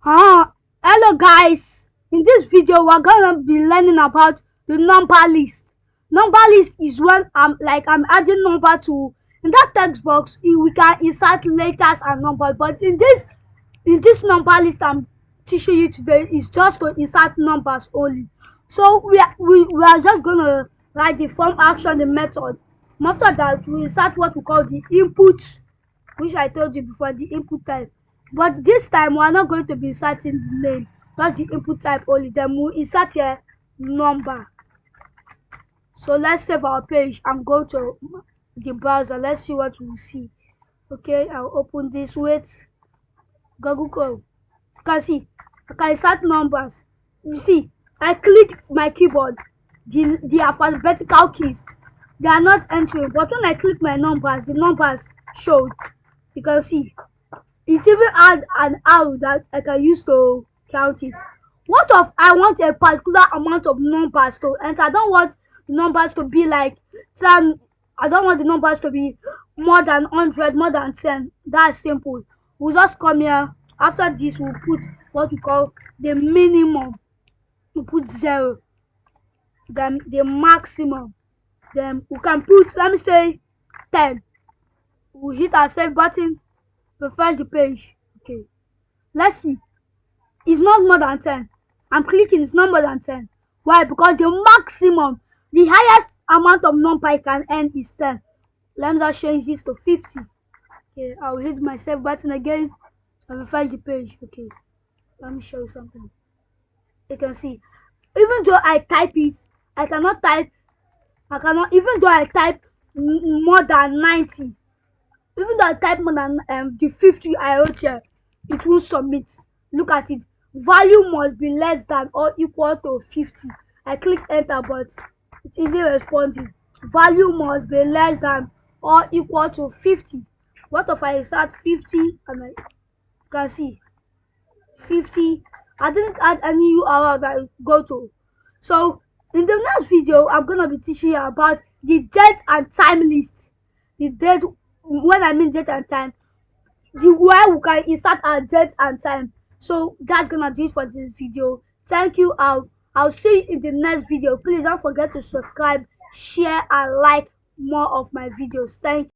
Hello guys, in this video we're gonna be learning about the number list. Number list is when I'm adding number to in that text box. We can insert letters and numbers, but in this number list I'm teaching you today is just to insert numbers only. So we are just gonna write the form, action, the method. And after that we insert what we call the input, which I told you before, the input type. But this time we are not going to be inserting the name, just the input type only. Then we'll insert a number. So let's save our page and go to the browser. Let's see what we'll see. Okay, I'll open this with Google Chrome. You can see I can insert numbers. You see, I clicked my keyboard. The alphabetical keys, they are not entering, but when I click my numbers, the numbers showed. You can see it even had an arrow that I can use to count it. What if I want a particular amount of numbers to enter? I don't want the numbers to be like 10. I don't want the numbers to be more than 100, more than 10. That's simple. We'll just come here. After this, we'll put what we call the minimum. We'll put 0. Then the maximum. Then we can put, let me say, 10. We'll hit our save button. Refresh the page. Okay, let's see. It's not more than 10. I'm clicking, it's not more than 10. Why? Because the maximum, the highest amount of number I can end is 10. Let me just change this to 50. Okay, I'll hit my save button again and refresh the page. Okay, let me show you something. You can see, even though I type it, even though I type more than 90, even though I type more than the 50 I wrote here, it won't submit. Look at it. Value must be less than or equal to 50. I click enter, but it isn't responding. Value must be less than or equal to 50. What if I insert 50 and I can see 50? I didn't add any URL that I go to. So in the next video, I'm gonna be teaching you about the date and time list. The date, when I mean date and time, where we can insert our date and time. So that's gonna do it for this video. Thank you. I'll see you in the next video. Please don't forget to subscribe, share, and like more of my videos. Thank you.